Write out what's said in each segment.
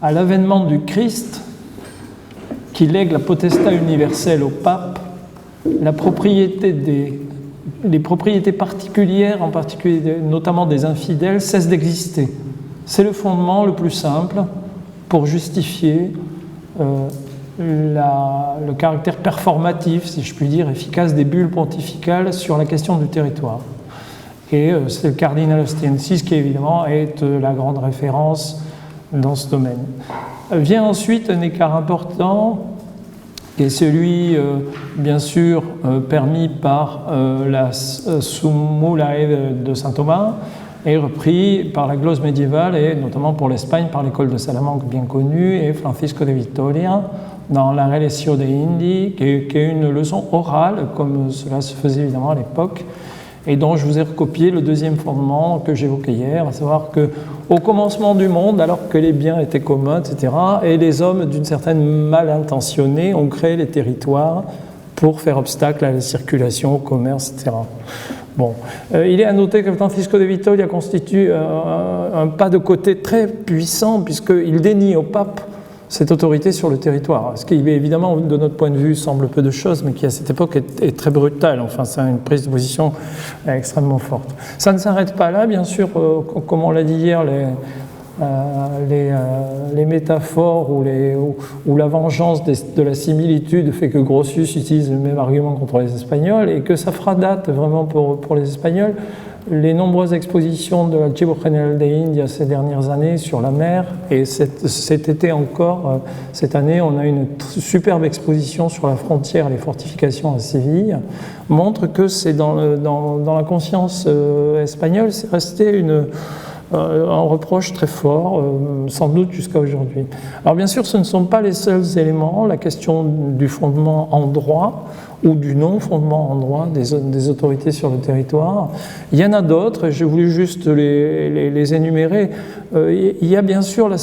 à l'avènement du Christ, qui lègue la potestat universelle au pape, les propriétés particulières, en particulier notamment des infidèles, cessent d'exister. C'est le fondement le plus simple pour justifier le caractère performatif, si je puis dire, efficace des bulles pontificales sur la question du territoire. Et c'est le cardinal Ostiensis qui, évidemment, est la grande référence dans ce domaine. Vient ensuite un écart important, qui est celui, bien sûr, permis par la Summulae de saint Thomas, et repris par la glose médiévale, et notamment pour l'Espagne, par l'école de Salamanque bien connue, et Francisco de Vitoria, dans la Relectio de Indi, qui est une leçon orale, comme cela se faisait évidemment à l'époque, et dont je vous ai recopié le deuxième fondement que j'évoquais hier, à savoir qu'au commencement du monde, alors que les biens étaient communs, etc., et les hommes, d'une certaine mal intentionnée, ont créé les territoires pour faire obstacle à la circulation, au commerce, etc. Bon, il est à noter que Francisco de Vitoria constitue un pas de côté très puissant, puisqu'il dénie au pape cette autorité sur le territoire. Ce qui, évidemment, de notre point de vue, semble peu de choses, mais qui, à cette époque, est très brutal. Enfin, c'est une prise de position extrêmement forte. Ça ne s'arrête pas là, bien sûr, comme on l'a dit hier, les métaphores ou la vengeance de la similitude fait que Grotius utilise le même argument contre les Espagnols et que ça fera date vraiment pour les Espagnols. Les nombreuses expositions de l'Archivo General de India ces dernières années sur la mer, et cet été encore, cette année, on a une superbe exposition sur la frontière et les fortifications à Séville, montre que c'est dans la conscience espagnole, c'est resté un reproche très fort, sans doute jusqu'à aujourd'hui. Alors bien sûr, ce ne sont pas les seuls éléments, la question du fondement en droit ou du non-fondement en droit des autorités sur le territoire. Il y en a d'autres, j'ai voulu juste les énumérer. Il y a bien sûr la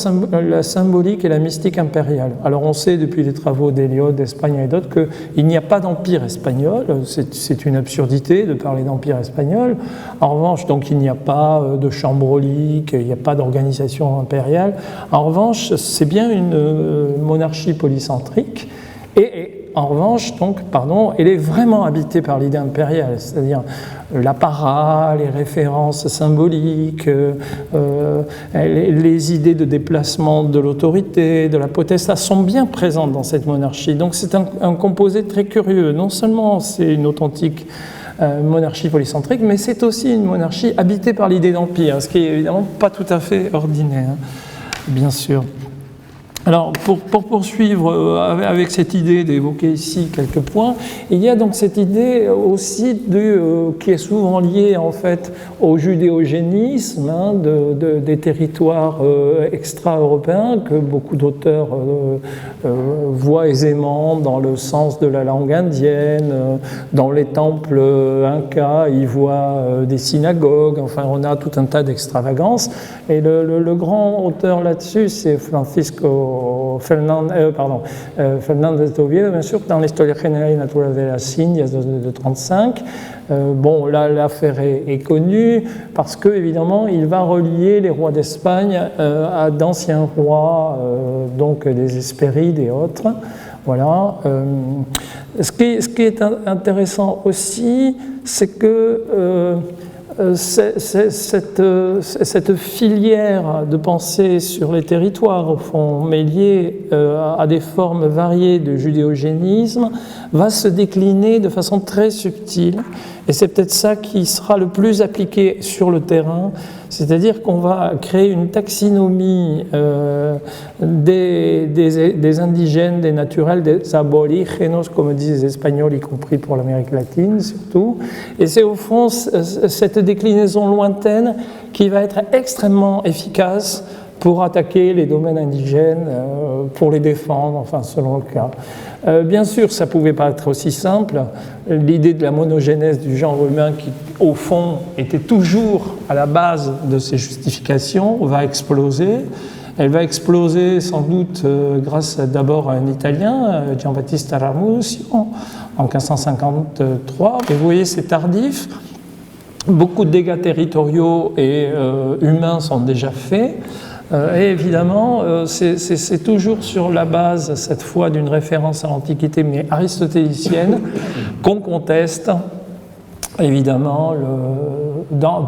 symbolique et la mystique impériale. Alors on sait depuis les travaux d'Eliot, d'Espagne et d'autres qu'il n'y a pas d'empire espagnol, c'est une absurdité de parler d'empire espagnol. En revanche, donc il n'y a pas de chambrolique, il n'y a pas d'organisation impériale. En revanche, c'est bien une monarchie polycentrique et en revanche, elle est vraiment habitée par l'idée impériale, c'est-à-dire l'apparat, les références symboliques, les idées de déplacement de l'autorité, de la potestas sont bien présentes dans cette monarchie. Donc c'est un composé très curieux. Non seulement c'est une authentique monarchie polycentrique, mais c'est aussi une monarchie habitée par l'idée d'empire, ce qui est évidemment pas tout à fait ordinaire, bien sûr. Alors, pour poursuivre avec cette idée d'évoquer ici quelques points, il y a donc cette idée aussi qui est souvent liée en fait au judéogénisme des territoires extra-européens que beaucoup d'auteurs voient aisément dans le sens de la langue indienne, dans les temples incas, ils voient des synagogues, enfin on a tout un tas d'extravagances. Et le grand auteur là-dessus, c'est Fernández de Oviedo, bien sûr, dans l'Historia General y Natural de las Indias de 1935. Bon, là, l'affaire est connue parce que, évidemment, il va relier les rois d'Espagne à d'anciens rois, donc des Hespérides et autres. Voilà. Ce qui est intéressant aussi, c'est que cette filière de pensée sur les territoires, au fond, mais liée à des formes variées de judéogénisme, va se décliner de façon très subtile. Et c'est peut-être ça qui sera le plus appliqué sur le terrain, c'est-à-dire qu'on va créer une taxinomie des indigènes, des naturels, des aborígenos, comme disent les Espagnols, y compris pour l'Amérique latine surtout. Et c'est au fond cette déclinaison lointaine qui va être extrêmement efficace pour attaquer les domaines indigènes, pour les défendre, enfin selon le cas. Bien sûr, ça ne pouvait pas être aussi simple. L'idée de la monogénèse du genre humain, qui au fond était toujours à la base de ces justifications, va exploser. Elle va exploser sans doute grâce d'abord à un Italien, Giambattista Ramusio, en 1553. Et vous voyez, c'est tardif. Beaucoup de dégâts territoriaux et humains sont déjà faits. Et évidemment, c'est toujours sur la base, cette fois, d'une référence à l'Antiquité, mais aristotélicienne, qu'on conteste, évidemment,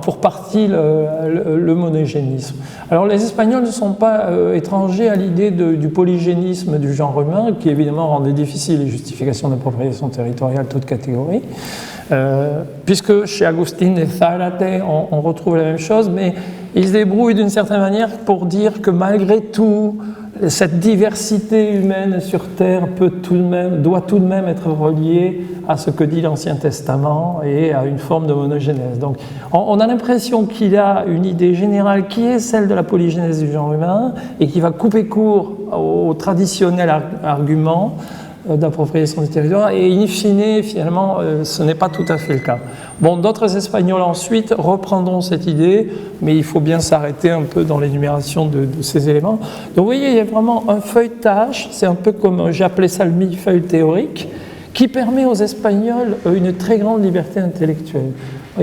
pour partie, le monogénisme. Alors, les Espagnols ne sont pas étrangers à l'idée du polygénisme du genre humain, qui évidemment rendait difficile les justifications d'appropriation territoriale, toute catégorie. Puisque chez Agustín de Zárate, on retrouve la même chose, mais il se débrouille d'une certaine manière pour dire que malgré tout, cette diversité humaine sur Terre doit tout de même être reliée à ce que dit l'Ancien Testament et à une forme de monogénèse. Donc on a l'impression qu'il a une idée générale qui est celle de la polygénèse du genre humain et qui va couper court au traditionnel argument d'appropriation du territoire, et in fine, finalement, ce n'est pas tout à fait le cas. Bon, d'autres Espagnols ensuite reprendront cette idée, mais il faut bien s'arrêter un peu dans l'énumération de ces éléments. Donc vous voyez, il y a vraiment un feuilletage, c'est un peu comme, j'ai appelé ça le millefeuille théorique, qui permet aux Espagnols une très grande liberté intellectuelle.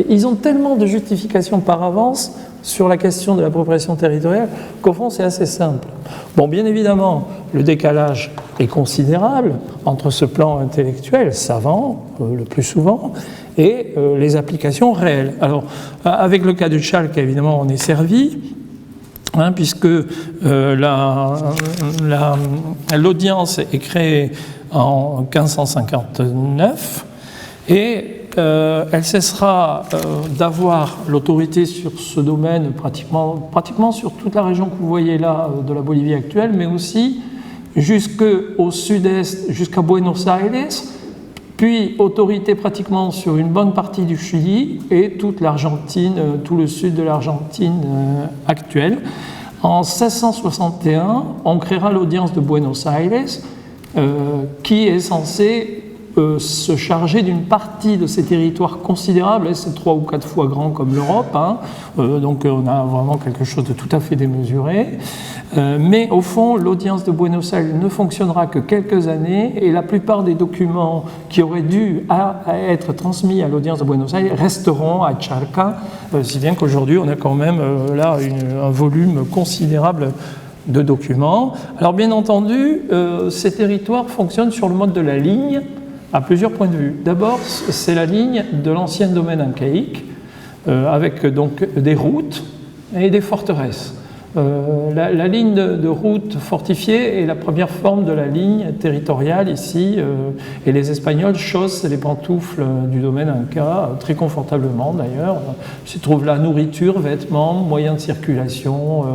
Ils ont tellement de justifications par avance sur la question de l'appropriation territoriale qu'au fond c'est assez simple. Bon, bien évidemment, le décalage est considérable entre ce plan intellectuel, savant, le plus souvent, et les applications réelles. Alors, avec le cas de Chalk, évidemment, on est servi, puisque l'audience est créée en 1559, et elle cessera d'avoir l'autorité sur ce domaine pratiquement sur toute la région que vous voyez là de la Bolivie actuelle, mais aussi jusqu'au sud-est, jusqu'à Buenos Aires, puis autorité pratiquement sur une bonne partie du Chili et toute l'Argentine, tout le sud de l'Argentine actuelle. En 1661, on créera l'audience de Buenos Aires, qui est censée se charger d'une partie de ces territoires considérables, c'est 3 ou 4 fois grand comme l'Europe, donc on a vraiment quelque chose de tout à fait démesuré, mais au fond l'audience de Buenos Aires ne fonctionnera que quelques années et la plupart des documents qui auraient dû être transmis à l'audience de Buenos Aires resteront à Charca, si bien qu'aujourd'hui on a quand même là un volume considérable de documents. Alors bien entendu, ces territoires fonctionnent sur le mode de la ligne, à plusieurs points de vue. D'abord, c'est la ligne de l'ancien domaine incaïque, avec donc des routes et des forteresses. La ligne de route fortifiée est la première forme de la ligne territoriale ici, et les Espagnols chaussent les pantoufles du domaine inca, très confortablement d'ailleurs. Il se trouve là nourriture, vêtements, moyens de circulation,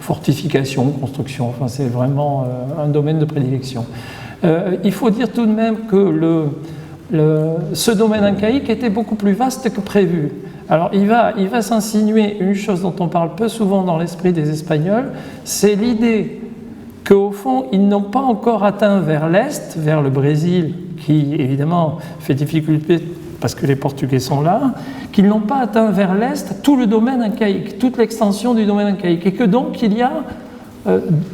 fortification, construction, enfin c'est vraiment un domaine de prédilection. Il faut dire tout de même que ce domaine incaïque était beaucoup plus vaste que prévu. Alors il va s'insinuer une chose dont on parle peu souvent dans l'esprit des Espagnols, c'est l'idée qu'au fond ils n'ont pas encore atteint vers l'Est, vers le Brésil, qui évidemment fait difficulté parce que les Portugais sont là, qu'ils n'ont pas atteint vers l'Est tout le domaine incaïque, toute l'extension du domaine incaïque, et que donc il y a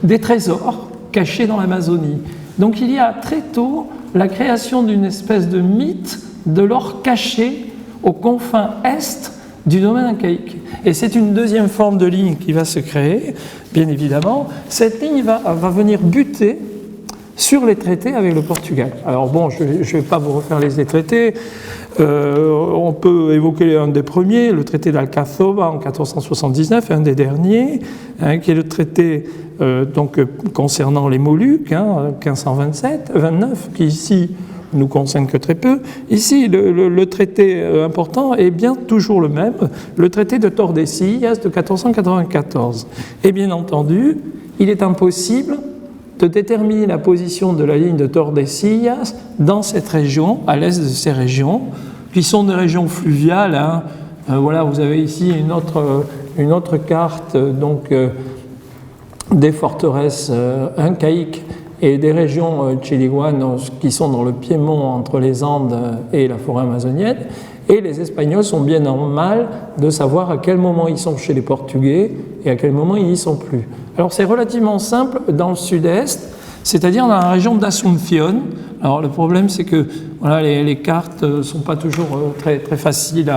des trésors cachés dans l'Amazonie. Donc il y a très tôt la création d'une espèce de mythe de l'or caché aux confins est du domaine incaïque. Et c'est une deuxième forme de ligne qui va se créer, bien évidemment. Cette ligne va venir buter sur les traités avec le Portugal. Alors bon, je ne vais pas vous refaire les traités. On peut évoquer un des premiers, le traité d'Alcazoba en 1479, un des derniers, qui est le traité donc, concernant les Moluques, 1529, qui ici nous concerne que très peu. Ici, le traité important est bien toujours le même, le traité de Tordesillas de 1494. Et bien entendu, il est impossible de déterminer la position de la ligne de Tordesillas dans cette région, à l'est de ces régions, qui sont des régions fluviales. Voilà, vous avez ici une autre carte donc, des forteresses incaïques et des régions chiliguanes qui sont dans le Piémont entre les Andes et la forêt amazonienne. Et les Espagnols sont bien en mal de savoir à quel moment ils sont chez les Portugais et à quel moment ils n'y sont plus. Alors c'est relativement simple dans le sud-est, c'est-à-dire dans la région d'Asunción. Alors le problème c'est que voilà, les cartes ne sont pas toujours très, très faciles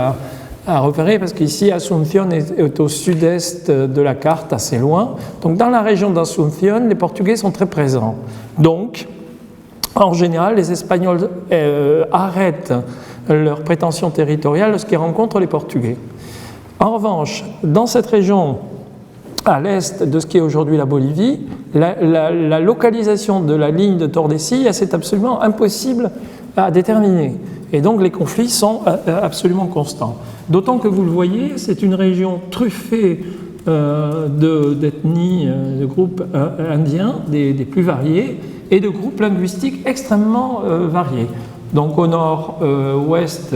à repérer parce qu'ici, Asunción est au sud-est de la carte, assez loin. Donc, dans la région d'Asunción, les Portugais sont très présents. Donc, en général, les Espagnols arrêtent leurs prétentions territoriales lorsqu'ils rencontrent les Portugais. En revanche, dans cette région, à l'est de ce qui est aujourd'hui la Bolivie, la localisation de la ligne de Tordesillas c'est absolument impossible à déterminer. Et donc les conflits sont absolument constants. D'autant que vous le voyez, c'est une région truffée d'ethnies, de groupes indiens, des plus variés, et de groupes linguistiques extrêmement variés. Donc au nord-ouest,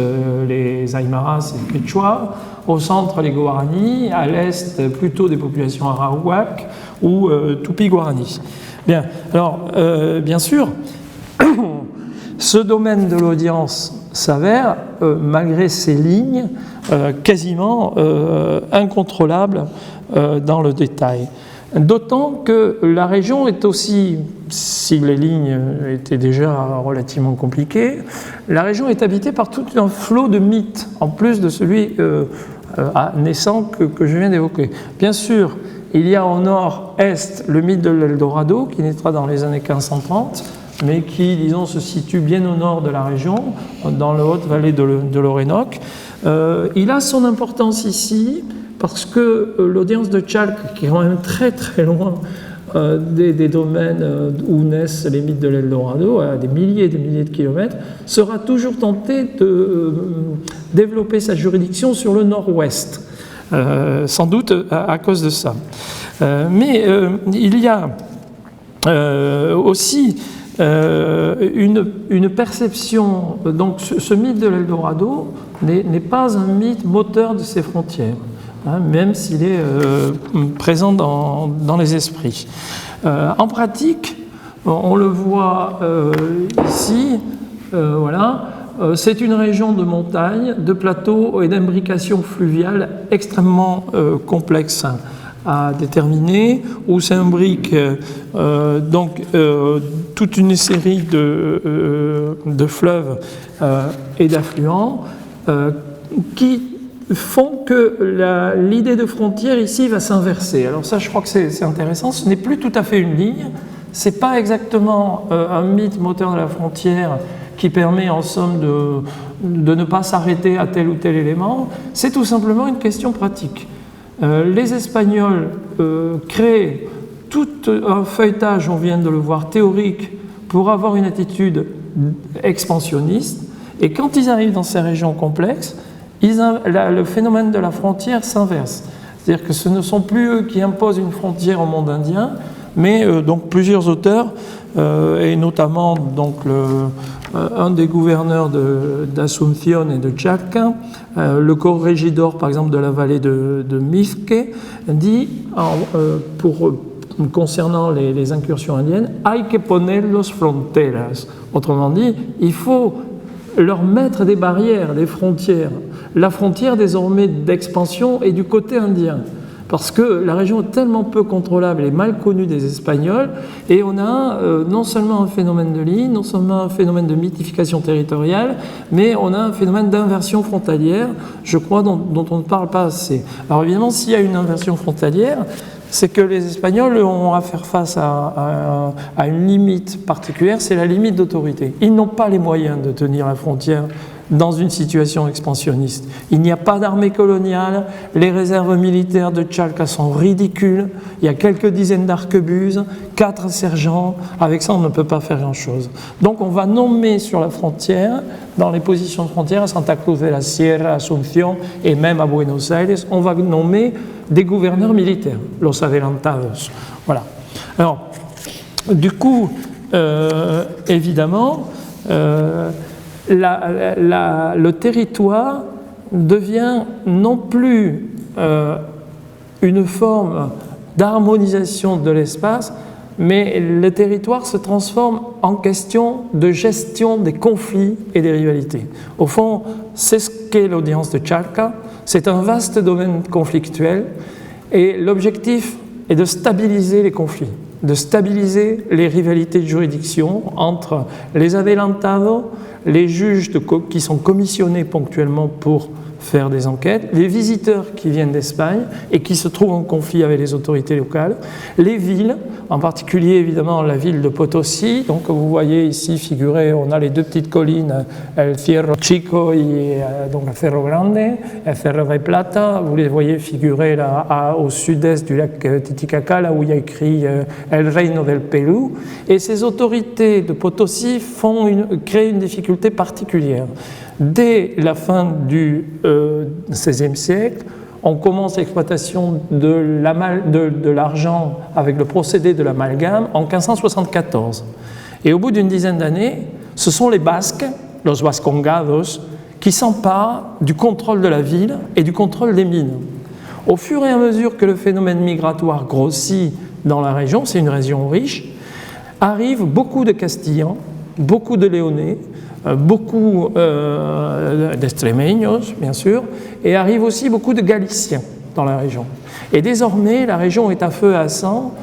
les Aymaras et les Quechua, au centre les Guarani, à l'est plutôt des populations arawak ou Tupi-Guarani. Bien, alors bien sûr, ce domaine de l'audience s'avère, malgré ces lignes, quasiment incontrôlable dans le détail. D'autant que la région est aussi, si les lignes étaient déjà relativement compliquées, la région est habitée par tout un flot de mythes, en plus de celui naissant que je viens d'évoquer. Bien sûr, il y a au nord-est le mythe de l'Eldorado, qui naîtra dans les années 1530, mais qui, disons, se situe bien au nord de la région, dans la haute vallée de l'Orénoque. Il a son importance ici, parce que l'audience de Chalk, qui est quand même très très loin des domaines où naissent les mythes de l'Eldorado, à des milliers et des milliers de kilomètres, sera toujours tenté de développer sa juridiction sur le nord-ouest, sans doute à cause de ça. Mais il y a aussi une perception, donc ce mythe de l'Eldorado n'est pas un mythe moteur de ses frontières. Même s'il est présent dans les esprits. En pratique, on le voit ici, voilà, c'est une région de montagne, de plateaux et d'imbrication fluviale extrêmement complexe à déterminer, où s'imbriquent donc toute une série de fleuves et d'affluents qui font que l'idée de frontière ici va s'inverser. Alors ça, je crois que c'est intéressant. Ce n'est plus tout à fait une ligne. C'est pas exactement un mythe moteur de la frontière qui permet en somme de ne pas s'arrêter à tel ou tel élément. C'est tout simplement une question pratique. Les Espagnols créent tout un feuilletage, on vient de le voir, théorique, pour avoir une attitude expansionniste. Et quand ils arrivent dans ces régions complexes, le phénomène de la frontière s'inverse. C'est-à-dire que ce ne sont plus eux qui imposent une frontière au monde indien, mais donc plusieurs auteurs, et notamment donc un des gouverneurs d'Asunción et de Chalca, le corregidor par exemple de la vallée de Mizque, dit concernant les incursions indiennes, hay que ponerlos fronteras. Autrement dit, il faut leur mettre des barrières, des frontières. La frontière désormais d'expansion est du côté indien, parce que la région est tellement peu contrôlable et mal connue des Espagnols, et on a non seulement un phénomène de ligne, non seulement un phénomène de mythification territoriale, mais on a un phénomène d'inversion frontalière, je crois, dont on ne parle pas assez. Alors évidemment, s'il y a une inversion frontalière, c'est que les Espagnols ont à faire face à une limite particulière, c'est la limite d'autorité. Ils n'ont pas les moyens de tenir la frontière dans une situation expansionniste. Il n'y a pas d'armée coloniale, les réserves militaires de Chalca sont ridicules, il y a quelques dizaines d'arquebuses, 4 sergents, avec ça on ne peut pas faire grand-chose. Donc on va nommer sur la frontière, dans les positions de frontière, à Santa Cruz de la Sierra, à Asunción et même à Buenos Aires, on va nommer des gouverneurs militaires, los adelantados. Voilà. Alors, du coup, évidemment, le territoire devient non plus une forme d'harmonisation de l'espace, mais le territoire se transforme en question de gestion des conflits et des rivalités. Au fond, c'est ce qu'est l'audience de Chalca. C'est un vaste domaine conflictuel et l'objectif est de stabiliser les conflits, de stabiliser les rivalités de juridiction entre les adelantados, les juges qui sont commissionnés ponctuellement pour faire des enquêtes, les visiteurs qui viennent d'Espagne et qui se trouvent en conflit avec les autorités locales, les villes, en particulier évidemment la ville de Potosí. Donc vous voyez ici figurer, on a les deux petites collines, El Fierro Chico et donc el Cerro Grande, el Cerro de Plata. Vous les voyez figurer là au sud-est du lac Titicaca, là où il y a écrit El Reino del Perú. Et ces autorités de Potosí créent une difficulté particulière. Dès la fin du XVIe siècle, on commence l'exploitation de l'argent avec le procédé de l'amalgame en 1574. Et au bout d'une dizaine d'années, ce sont les Basques, los Vascongados, qui s'emparent du contrôle de la ville et du contrôle des mines. Au fur et à mesure que le phénomène migratoire grossit dans la région, c'est une région riche, arrivent beaucoup de Castillans, beaucoup de Léonais, beaucoup d'Extremeños, bien sûr, et arrive aussi beaucoup de Galiciens dans la région. Et désormais, la région est à feu et à sang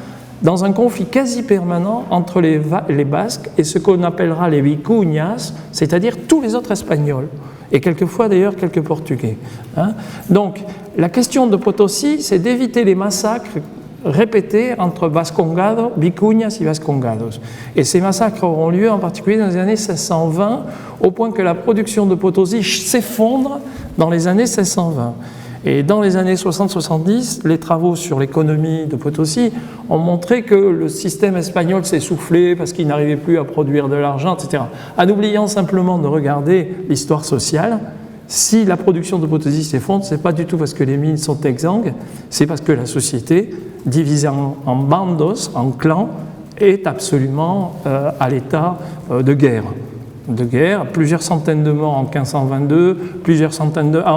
dans un conflit quasi permanent entre les Basques et ce qu'on appellera les Vicuñas, c'est-à-dire tous les autres Espagnols, et quelquefois d'ailleurs quelques Portugais. Donc, la question de Potosí, c'est d'éviter les massacres répétés entre Vascongados, Vicuñas et Vascongados. Et ces massacres auront lieu en particulier dans les années 1620, au point que la production de Potosí s'effondre dans les années 1620. Et dans les années 60-70, les travaux sur l'économie de Potosí ont montré que le système espagnol s'essoufflait parce qu'il n'arrivait plus à produire de l'argent, etc. En oubliant simplement de regarder l'histoire sociale, si la production de Potosí s'effondre, ce n'est pas du tout parce que les mines sont exsangues, c'est parce que la société, divisée en bandos, en clans, est absolument à l'état de guerre. Plusieurs centaines de morts en 1522, plusieurs centaines de morts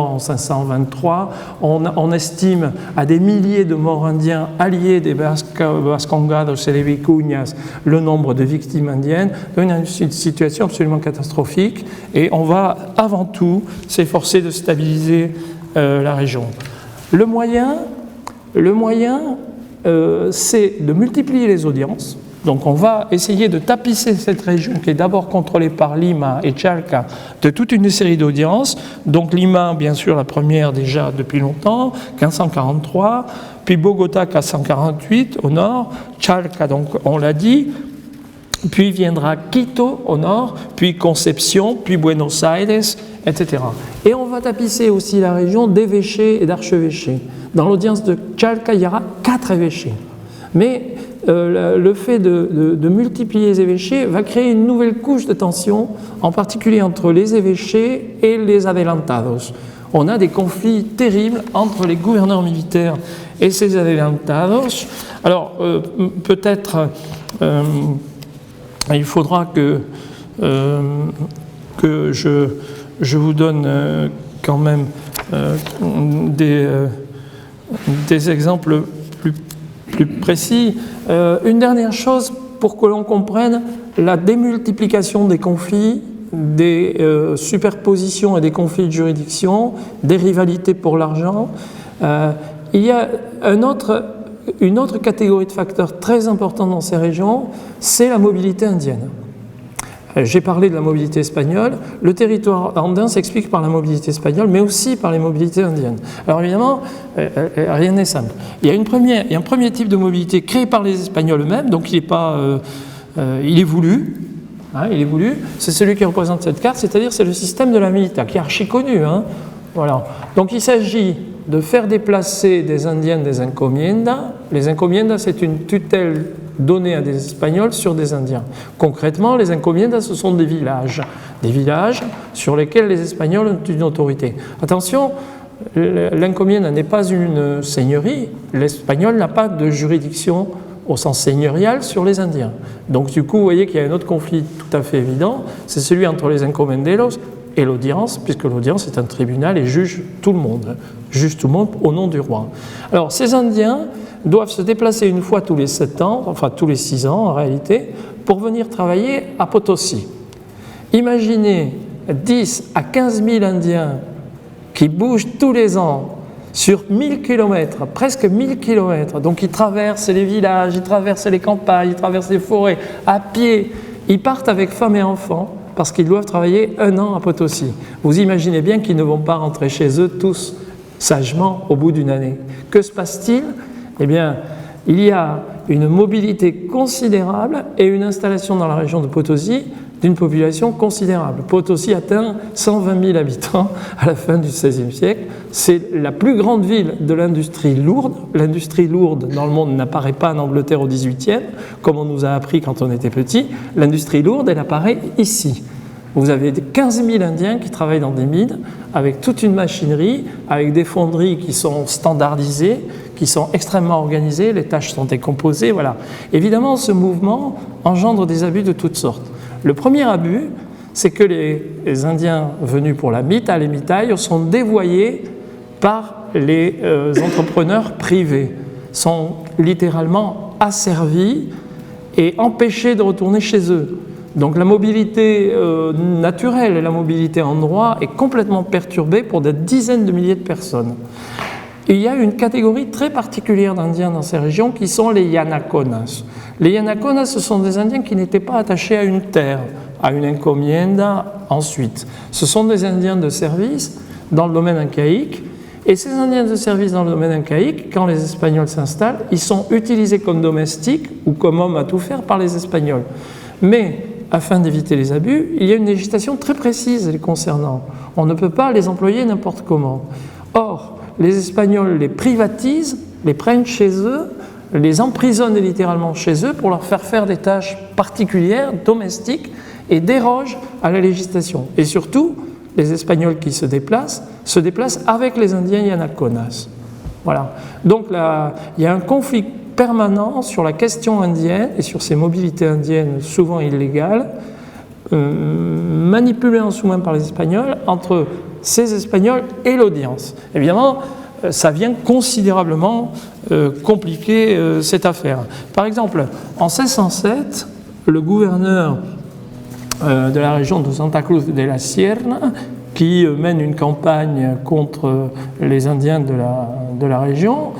en 1523. On estime à des milliers de morts indiens alliés des Vascongados et des Vicuñas le nombre de victimes indiennes. Une situation absolument catastrophique et on va avant tout s'efforcer de stabiliser la région. Le moyen c'est de multiplier les audiences. Donc on va essayer de tapisser cette région qui est d'abord contrôlée par Lima et Chalca de toute une série d'audiences. Donc Lima, bien sûr, la première déjà depuis longtemps, 1543, puis Bogota 1548 au nord, Chalca, donc on l'a dit, puis viendra Quito au nord, puis Concepción, puis Buenos Aires, etc. Et on va tapisser aussi la région d'évêchés et d'archevêchés. Dans l'audience de Chalca, il y aura 4 évêchés. Mais le fait de multiplier les évêchés va créer une nouvelle couche de tension, en particulier entre les évêchés et les adelantados. On a des conflits terribles entre les gouverneurs militaires et ces adelantados. Alors, peut-être, il faudra que je vous donne quand même des exemples plus précis. Une dernière chose pour que l'on comprenne la démultiplication des conflits, des superpositions et des conflits de juridiction, des rivalités pour l'argent. Il y a une autre catégorie de facteurs très importants dans ces régions, c'est la mobilité indienne. J'ai parlé de la mobilité espagnole. Le territoire andin s'explique par la mobilité espagnole, mais aussi par les mobilités indiennes. Alors évidemment, rien n'est simple. Il y a un premier type de mobilité créé par les Espagnols eux-mêmes, donc il est voulu. Il est voulu. C'est celui qui représente cette carte, c'est-à-dire c'est le système de la milita, qui est archi connu. Voilà. Donc il s'agit de faire déplacer des Indiens des encomiendas. Les encomiendas, c'est une tutelle donnée à des Espagnols sur des Indiens. Concrètement, les encomiendas, ce sont des villages sur lesquels les Espagnols ont une autorité. Attention, l'encomienda n'est pas une seigneurie, l'Espagnol n'a pas de juridiction au sens seigneurial sur les Indiens. Donc du coup, vous voyez qu'il y a un autre conflit tout à fait évident, c'est celui entre les encomenderos et l'audience, puisque l'audience est un tribunal et juge tout le monde au nom du roi. Alors ces Indiens doivent se déplacer une fois tous les 7 ans, enfin tous les 6 ans en réalité, pour venir travailler à Potosí. Imaginez 10 à 15 000 Indiens qui bougent tous les ans sur 1000 km, presque 1000 km, donc ils traversent les villages, ils traversent les campagnes, ils traversent les forêts, à pied, ils partent avec femmes et enfants, parce qu'ils doivent travailler 1 an à Potosi. Vous imaginez bien qu'ils ne vont pas rentrer chez eux tous sagement au bout d'une année. Que se passe-t-il? Eh bien, il y a une mobilité considérable et une installation dans la région de Potosi d'une population considérable. Potosi atteint 120 000 habitants à la fin du XVIe siècle. C'est la plus grande ville de l'industrie lourde. L'industrie lourde dans le monde n'apparaît pas en Angleterre au XVIIIe, comme on nous a appris quand on était petit. L'industrie lourde, elle apparaît ici. Vous avez 15 000 Indiens qui travaillent dans des mines, avec toute une machinerie, avec des fonderies qui sont standardisées, qui sont extrêmement organisées, les tâches sont décomposées, voilà. Évidemment, ce mouvement engendre des abus de toutes sortes. Le premier abus, c'est que les Indiens venus pour la mita, les mitailles, sont dévoyés par les entrepreneurs privés, sont littéralement asservis et empêchés de retourner chez eux. Donc la mobilité naturelle et la mobilité en droit est complètement perturbée pour des dizaines de milliers de personnes. Et il y a une catégorie très particulière d'Indiens dans ces régions qui sont les Yanaconas. Les Yanaconas, ce sont des Indiens qui n'étaient pas attachés à une terre, à une encomienda ensuite. Ce sont des Indiens de service dans le domaine incaïque. Et ces Indiens de service dans le domaine incaïque, quand les Espagnols s'installent, ils sont utilisés comme domestiques ou comme hommes à tout faire par les Espagnols. Mais afin d'éviter les abus, il y a une législation très précise les concernant. On ne peut pas les employer n'importe comment. Or, les Espagnols les privatisent, les prennent chez eux, les emprisonnent littéralement chez eux pour leur faire des tâches particulières, domestiques, et dérogent à la législation. Et surtout, les Espagnols qui se déplacent avec les Indiens Yanaconas. Voilà. Donc là, il y a un conflit permanent sur la question indienne et sur ces mobilités indiennes souvent illégales, manipulées en sous-main par les Espagnols, entre ces Espagnols et l'audience. Évidemment, ça vient considérablement compliquer cette affaire. Par exemple, en 1607, le gouverneur de la région de Santa Cruz de la Sierra, qui mène une campagne contre les Indiens de la région,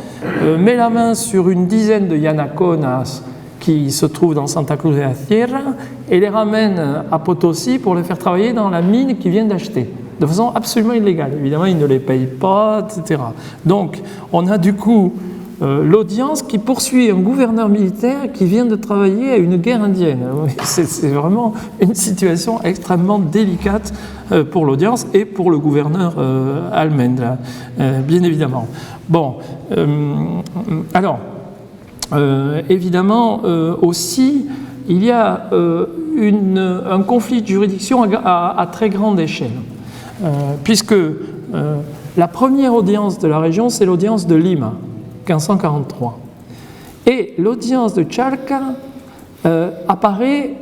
met la main sur une dizaine de Yanaconas qui se trouvent dans Santa Cruz de la Sierra et les ramène à Potosi pour les faire travailler dans la mine qu'ils viennent d'acheter, de façon absolument illégale. Évidemment, ils ne les payent pas, etc. Donc, on a du coup l'audience qui poursuit un gouverneur militaire qui vient de travailler à une guerre indienne. C'est vraiment une situation extrêmement délicate pour l'audience et pour le gouverneur Almendra, bien évidemment. Bon, alors, évidemment, aussi, il y a un conflit de juridiction à très grande échelle, puisque la première audience de la région, c'est l'audience de Lima, 1543. Et l'audience de Chalca apparaît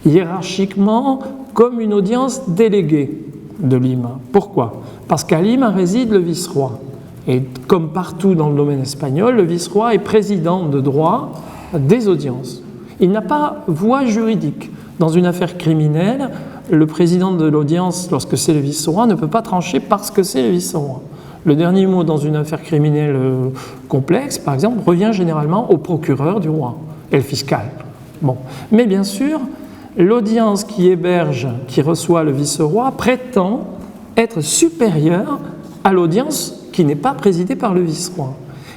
hiérarchiquement comme une audience déléguée de Lima. Pourquoi? Parce qu'à Lima réside le vice-roi. Et comme partout dans le domaine espagnol, le vice-roi est président de droit des audiences. Il n'a pas voix juridique. Dans une affaire criminelle, le président de l'audience, lorsque c'est le vice-roi, ne peut pas trancher parce que c'est le vice-roi. Le dernier mot dans une affaire criminelle complexe, par exemple, revient généralement au procureur du roi et le fiscal. Bon. Mais bien sûr, l'audience qui héberge, qui reçoit le vice-roi, prétend être supérieure à l'audience qui n'est pas présidée par le vice-roi.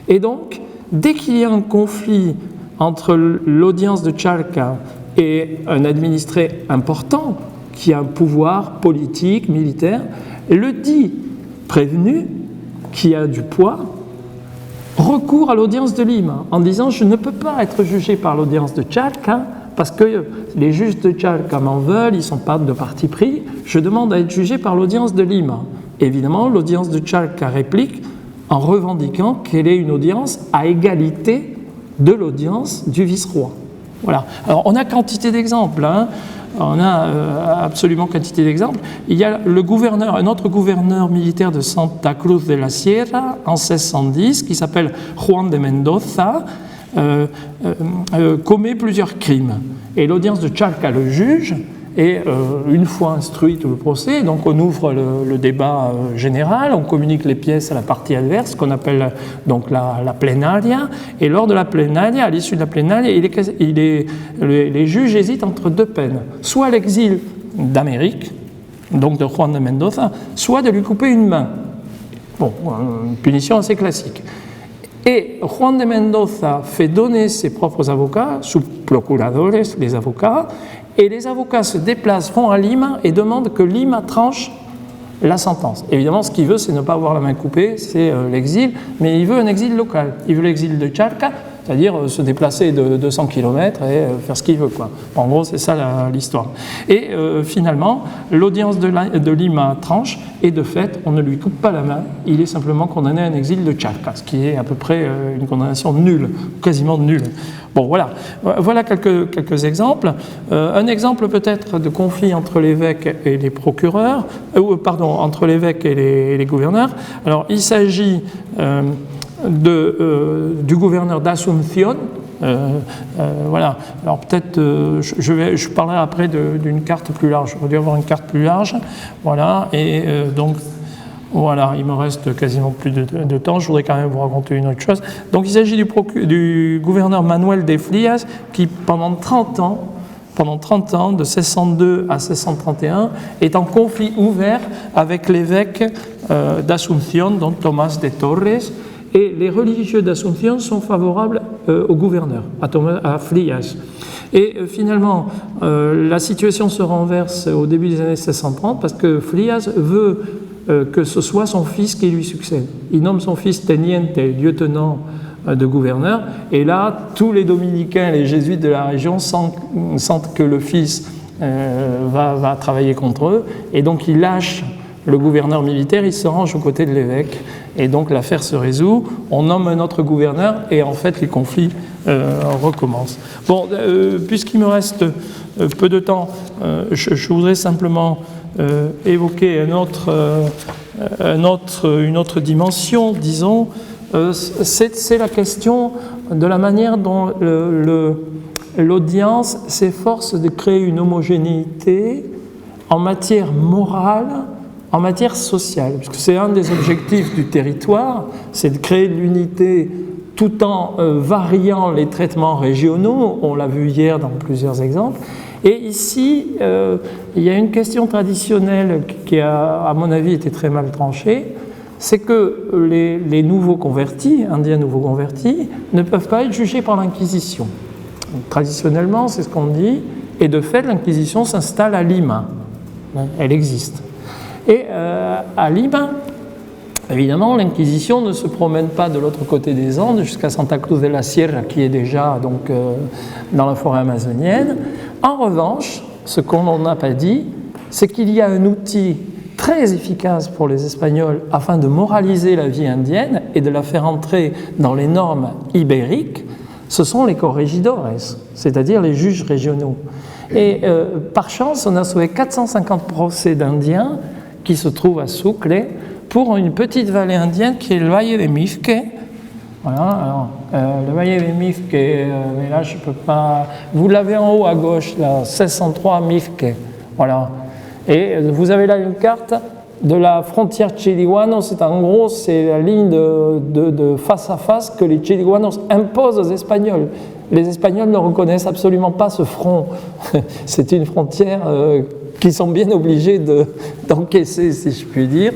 Et donc, dès qu'il y a un conflit entre l'audience de Chalca et un administré important, qui a un pouvoir politique, militaire, le dit prévenu, qui a du poids, recourt à l'audience de Lima en disant « je ne peux pas être jugé par l'audience de Chalca parce que les juges de Chalca m'en veulent, ils ne sont pas de parti pris, je demande à être jugé par l'audience de Lima ». Évidemment, l'audience de Chalca réplique en revendiquant qu'elle est une audience à égalité de l'audience du vice-roi. Voilà. Alors, on a quantité d'exemples, hein. On a absolument quantité d'exemples. Il y a un autre gouverneur militaire de Santa Cruz de la Sierra en 1610 qui s'appelle Juan de Mendoza, commet plusieurs crimes. Et l'audience de Chalca le juge. Et une fois instruit tout le procès, donc on ouvre le débat général, on communique les pièces à la partie adverse, qu'on appelle donc la plenaria, et lors de la plenaria, à l'issue de la plenaria, les juges hésitent entre deux peines, soit l'exil d'Amérique, donc de Juan de Mendoza, soit de lui couper une main. Bon, une punition assez classique. Et Juan de Mendoza fait donner ses propres avocats, sous procuradores, les avocats, et les avocats se déplacent, vont à Lima et demandent que Lima tranche la sentence. Évidemment, ce qu'il veut, c'est ne pas avoir la main coupée, c'est l'exil, mais il veut un exil local. Il veut l'exil de Charca, c'est-à-dire se déplacer de 200 km et faire ce qu'il veut, quoi. En gros, c'est ça l'histoire. Et finalement, l'audience de Lima tranche, et de fait, on ne lui coupe pas la main, il est simplement condamné à un exil de Charca, ce qui est à peu près une condamnation nulle, quasiment nulle. Bon, voilà quelques exemples. Un exemple peut-être de conflit entre l'évêque et les procureurs, entre l'évêque et les gouverneurs. Alors, il s'agit du gouverneur d'Asunción. Voilà. Alors peut-être, je parlerai après d'une carte plus large. J'aurais dû avoir une carte plus large. Voilà. Et donc, voilà, il me reste quasiment plus de temps. Je voudrais quand même vous raconter une autre chose. Donc, il s'agit du gouverneur Manuel de Flias qui, pendant 30 ans, de 1602 à 1631, est en conflit ouvert avec l'évêque d'Asunción, donc Tomás de Torres. Et les religieux d'Asunción sont favorables au gouverneur, à Flias. Et finalement, la situation se renverse au début des années 1630 parce que Flias veut que ce soit son fils qui lui succède. Il nomme son fils teniente, lieutenant de gouverneur, et là, tous les dominicains, les jésuites de la région sentent que le fils va travailler contre eux, et donc ils lâchent le gouverneur militaire, il se range aux côtés de l'évêque, et donc l'affaire se résout, on nomme un autre gouverneur, et en fait les conflits recommencent. Bon, puisqu'il me reste peu de temps, je voudrais simplement évoquer une autre dimension, disons, c'est la question de la manière dont l'audience s'efforce de créer une homogénéité en matière morale, en matière sociale, puisque c'est un des objectifs du territoire, c'est de créer de l'unité tout en variant les traitements régionaux, on l'a vu hier dans plusieurs exemples. Et ici, il y a une question traditionnelle qui a, à mon avis, été très mal tranchée, c'est que les nouveaux convertis, indiens nouveaux convertis, ne peuvent pas être jugés par l'Inquisition. Traditionnellement, c'est ce qu'on dit, et de fait, l'Inquisition s'installe à Lima. Elle existe. Et à Lima, évidemment, l'Inquisition ne se promène pas de l'autre côté des Andes jusqu'à Santa Cruz de la Sierra, qui est déjà donc, dans la forêt amazonienne. En revanche, ce qu'on n'a pas dit, c'est qu'il y a un outil très efficace pour les Espagnols afin de moraliser la vie indienne et de la faire entrer dans les normes ibériques, ce sont les corregidores, c'est-à-dire les juges régionaux. Et par chance, on a sauvé 450 procès d'Indiens qui se trouvent à Sucre pour une petite vallée indienne qui est le Valle de Mixque. Voilà, alors, le Valle de Mixque, mais là je ne peux pas... Vous l'avez en haut à gauche, là, 1603 Mixque. Voilà. Et vous avez là une carte de la frontière chiliguanos. En gros, c'est la ligne de face à face que les chiliguanos imposent aux Espagnols. Les Espagnols ne reconnaissent absolument pas ce front. C'est une frontière qu'ils sont bien obligés d'encaisser, si je puis dire.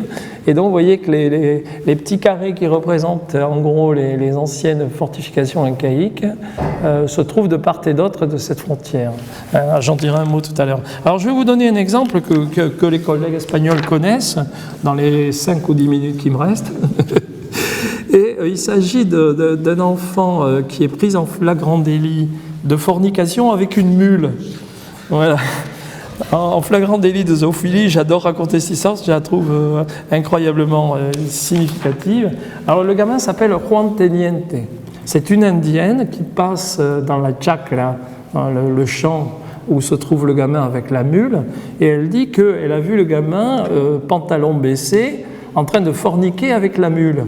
Et donc, vous voyez que les petits carrés qui représentent en gros les anciennes fortifications incaïques se trouvent de part et d'autre de cette frontière. J'en dirai un mot tout à l'heure. Alors, je vais vous donner un exemple que les collègues espagnols connaissent dans les 5 ou 10 minutes qui me restent. Et il s'agit d'un enfant qui est pris en flagrant délit de fornication avec une mule. Voilà. En flagrant délit de zoophilie, j'adore raconter cette histoire, je la trouve incroyablement significative. Alors le gamin s'appelle Juan Teniente. C'est une indienne qui passe dans la chacra, dans le champ où se trouve le gamin avec la mule, et elle dit qu'elle a vu le gamin, pantalon baissé, en train de forniquer avec la mule.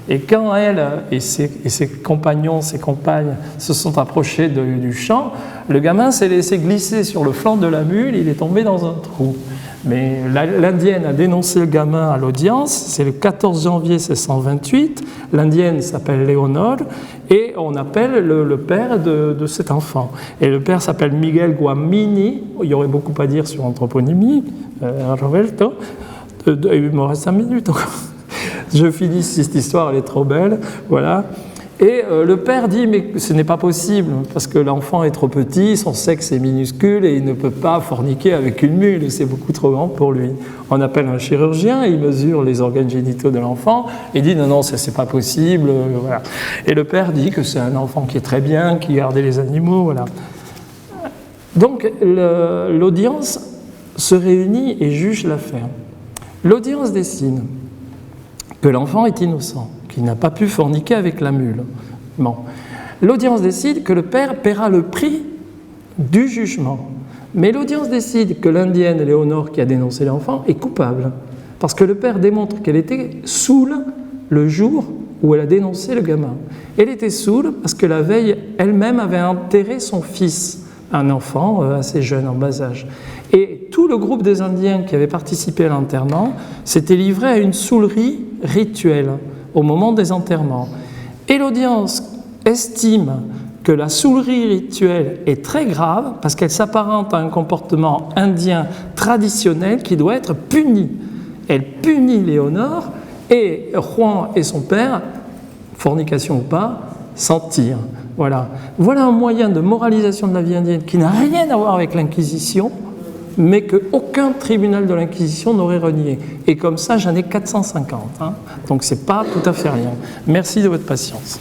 Et quand elle et ses compagnons, ses compagnes se sont approchés du champ, le gamin s'est laissé glisser sur le flanc de la mule, il est tombé dans un trou. Mais l'indienne a dénoncé le gamin à l'audience, c'est le 14 janvier 1628, l'indienne s'appelle Léonore, et on appelle le père de cet enfant. Et le père s'appelle Miguel Guamini, il y aurait beaucoup à dire sur l'anthroponymie, Roberto, il me reste 5 minutes encore. Je finis cette histoire, elle est trop belle, voilà. Et le père dit, mais ce n'est pas possible, parce que l'enfant est trop petit, son sexe est minuscule, et il ne peut pas forniquer avec une mule, c'est beaucoup trop grand pour lui. On appelle un chirurgien, il mesure les organes génitaux de l'enfant, et dit, non, ça c'est pas possible, voilà. Et le père dit que c'est un enfant qui est très bien, qui gardait les animaux, voilà. Donc l'audience se réunit et juge l'affaire. L'audience décide que l'enfant est innocent, qu'il n'a pas pu forniquer avec la mule. Bon. L'audience décide que le père paiera le prix du jugement. Mais l'audience décide que l'indienne Léonore qui a dénoncé l'enfant est coupable. Parce que le père démontre qu'elle était saoule le jour où elle a dénoncé le gamin. Elle était saoule parce que la veille, elle-même avait enterré son fils, un enfant assez jeune, en bas âge. Et tout le groupe des Indiens qui avait participé à l'enterrement s'était livré à une saoulerie rituelle au moment des enterrements. Et l'audience estime que la saoulerie rituelle est très grave parce qu'elle s'apparente à un comportement indien traditionnel qui doit être puni. Elle punit Léonore et Juan et son père, fornication ou pas, s'en tirent. Voilà. Voilà un moyen de moralisation de la vie indienne qui n'a rien à voir avec l'Inquisition, mais qu'aucun tribunal de l'Inquisition n'aurait renié. Et comme ça, j'en ai 450. Donc, ce n'est pas tout à fait rien. Merci de votre patience.